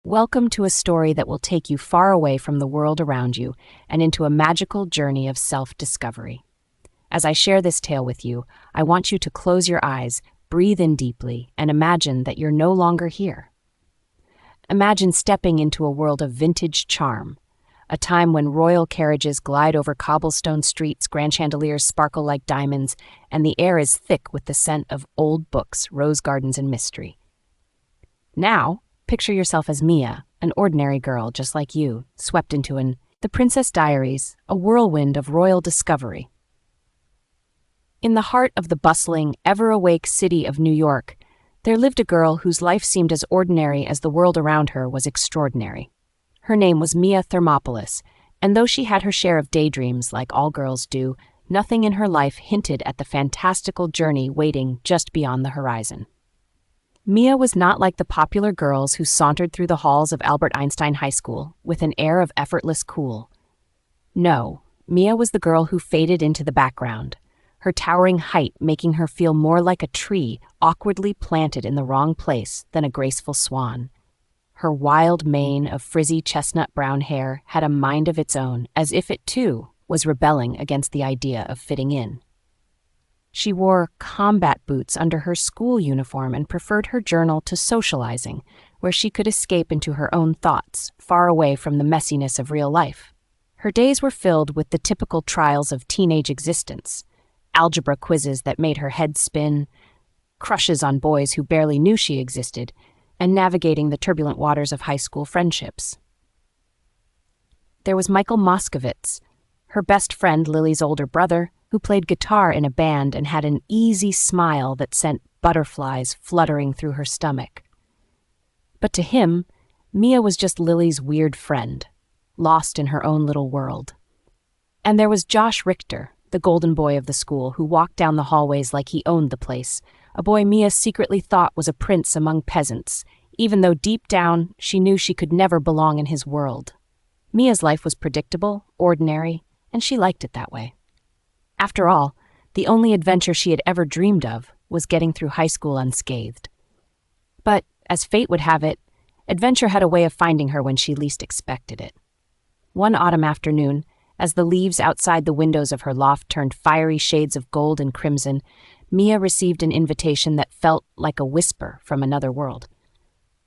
Welcome to a story that will take you far away from the world around you and into a magical journey of self-discovery. As I share this tale with you, I want you to close your eyes, breathe in deeply, and imagine that you're no longer here. Imagine stepping into a world of vintage charm, a time when royal carriages glide over cobblestone streets, grand chandeliers sparkle like diamonds, and the air is thick with the scent of old books, rose gardens, and mystery. Now, picture yourself as Mia, an ordinary girl just like you, swept into The Princess Diaries, a whirlwind of royal discovery. In the heart of the bustling, ever-awake city of New York, there lived a girl whose life seemed as ordinary as the world around her was extraordinary. Her name was Mia Thermopolis, and though she had her share of daydreams like all girls do, nothing in her life hinted at the fantastical journey waiting just beyond the horizon. Mia was not like the popular girls who sauntered through the halls of Albert Einstein High School with an air of effortless cool. No, Mia was the girl who faded into the background, her towering height making her feel more like a tree awkwardly planted in the wrong place than a graceful swan. Her wild mane of frizzy chestnut brown hair had a mind of its own, as if it too was rebelling against the idea of fitting in. She wore combat boots under her school uniform and preferred her journal to socializing, where she could escape into her own thoughts, far away from the messiness of real life. Her days were filled with the typical trials of teenage existence: algebra quizzes that made her head spin, crushes on boys who barely knew she existed, and navigating the turbulent waters of high school friendships. There was Michael Moskowitz, her best friend Lily's older brother, who played guitar in a band and had an easy smile that sent butterflies fluttering through her stomach. But to him, Mia was just Lily's weird friend, lost in her own little world. And there was Josh Richter, the golden boy of the school, who walked down the hallways like he owned the place, a boy Mia secretly thought was a prince among peasants, even though deep down she knew she could never belong in his world. Mia's life was predictable, ordinary, and she liked it that way. After all, the only adventure she had ever dreamed of was getting through high school unscathed. But, as fate would have it, adventure had a way of finding her when she least expected it. One autumn afternoon, as the leaves outside the windows of her loft turned fiery shades of gold and crimson, Mia received an invitation that felt like a whisper from another world.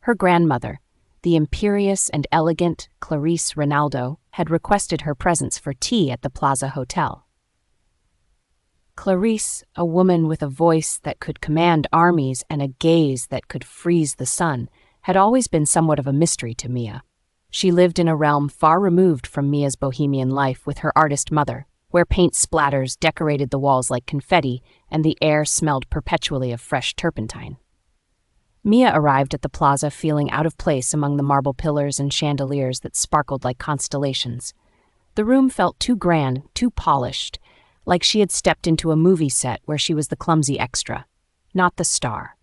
Her grandmother, the imperious and elegant Clarice Ronaldo, had requested her presence for tea at the Plaza Hotel. Clarice, a woman with a voice that could command armies and a gaze that could freeze the sun, had always been somewhat of a mystery to Mia. She lived in a realm far removed from Mia's bohemian life with her artist mother, where paint splatters decorated the walls like confetti and the air smelled perpetually of fresh turpentine. Mia arrived at the plaza feeling out of place among the marble pillars and chandeliers that sparkled like constellations. The room felt too grand, too polished, like she had stepped into a movie set where she was the clumsy extra, not the star.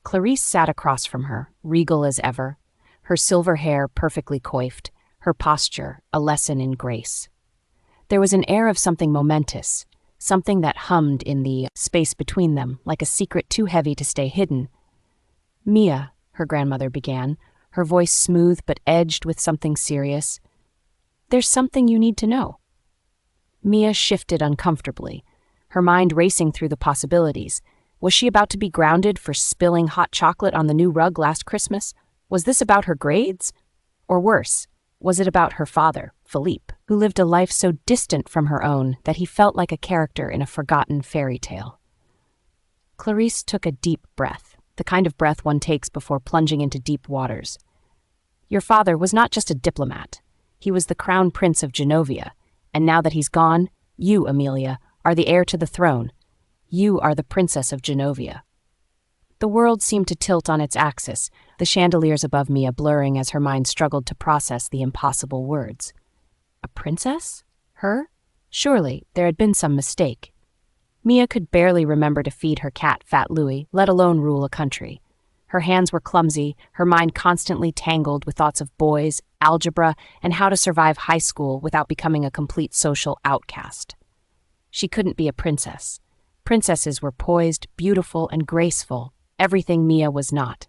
Clarice sat across from her, regal as ever, her silver hair perfectly coiffed, her posture a lesson in grace. There was an air of something momentous, something that hummed in the space between them, like a secret too heavy to stay hidden. "Mia," her grandmother began, her voice smooth but edged with something serious, "there's something you need to know." Mia shifted uncomfortably, her mind racing through the possibilities. Was she about to be grounded for spilling hot chocolate on the new rug last Christmas? Was this about her grades? Or worse, was it about her father, Philippe, who lived a life so distant from her own that he felt like a character in a forgotten fairy tale? Clarice took a deep breath, the kind of breath one takes before plunging into deep waters. "Your father was not just a diplomat. He was the crown prince of Genovia. And now that he's gone, you, Amelia, are the heir to the throne. You are the Princess of Genovia." The world seemed to tilt on its axis, the chandeliers above Mia blurring as her mind struggled to process the impossible words. A princess? Her? Surely there had been some mistake. Mia could barely remember to feed her cat Fat Louie, let alone rule a country. Her hands were clumsy, her mind constantly tangled with thoughts of boys, algebra, and how to survive high school without becoming a complete social outcast. She couldn't be a princess. Princesses were poised, beautiful, and graceful, everything Mia was not.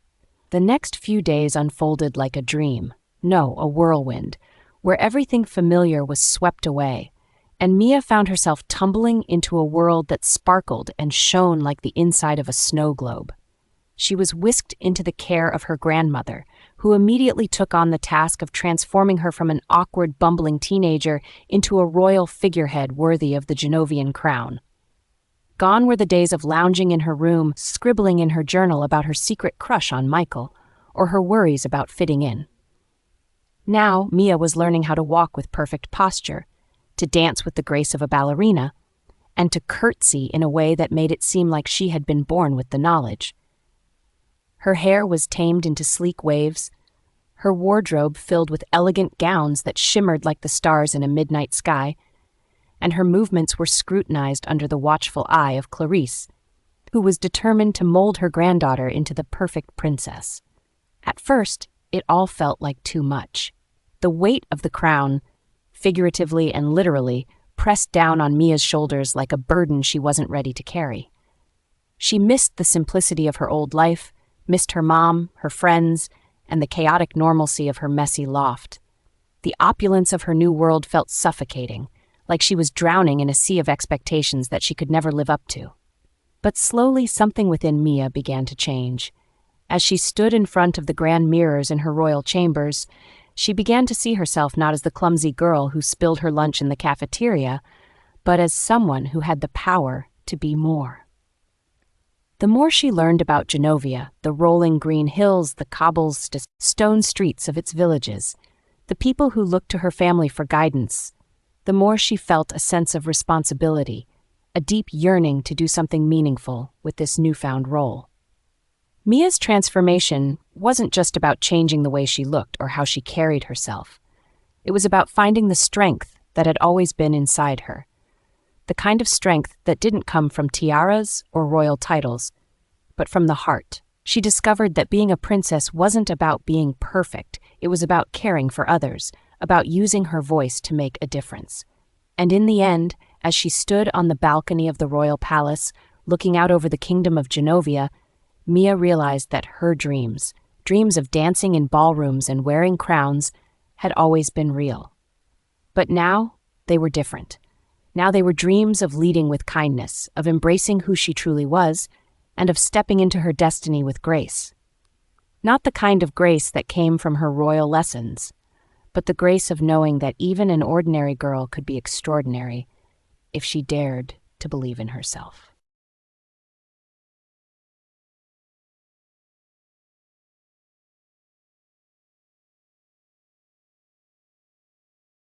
The next few days unfolded like a dream, no, a whirlwind, where everything familiar was swept away, and Mia found herself tumbling into a world that sparkled and shone like the inside of a snow globe. She was whisked into the care of her grandmother, who immediately took on the task of transforming her from an awkward, bumbling teenager into a royal figurehead worthy of the Genovian crown. Gone were the days of lounging in her room, scribbling in her journal about her secret crush on Michael, or her worries about fitting in. Now, Mia was learning how to walk with perfect posture, to dance with the grace of a ballerina, and to curtsy in a way that made it seem like she had been born with the knowledge. Her hair was tamed into sleek waves, her wardrobe filled with elegant gowns that shimmered like the stars in a midnight sky, and her movements were scrutinized under the watchful eye of Clarice, who was determined to mold her granddaughter into the perfect princess. At first, it all felt like too much. The weight of the crown, figuratively and literally, pressed down on Mia's shoulders like a burden she wasn't ready to carry. She missed the simplicity of her old life, missed her mom, her friends, and the chaotic normalcy of her messy loft. The opulence of her new world felt suffocating, like she was drowning in a sea of expectations that she could never live up to. But slowly something within Mia began to change. As she stood in front of the grand mirrors in her royal chambers, she began to see herself not as the clumsy girl who spilled her lunch in the cafeteria, but as someone who had the power to be more. The more she learned about Genovia, the rolling green hills, the cobblestone streets of its villages, the people who looked to her family for guidance, the more she felt a sense of responsibility, a deep yearning to do something meaningful with this newfound role. Mia's transformation wasn't just about changing the way she looked or how she carried herself. It was about finding the strength that had always been inside her. The kind of strength that didn't come from tiaras or royal titles, but from the heart. She discovered that being a princess wasn't about being perfect, it was about caring for others, about using her voice to make a difference. And in the end, as she stood on the balcony of the royal palace, looking out over the kingdom of Genovia, Mia realized that her dreams of dancing in ballrooms and wearing crowns, had always been real. But now, they were different. Now they were dreams of leading with kindness, of embracing who she truly was, and of stepping into her destiny with grace. Not the kind of grace that came from her royal lessons, but the grace of knowing that even an ordinary girl could be extraordinary if she dared to believe in herself.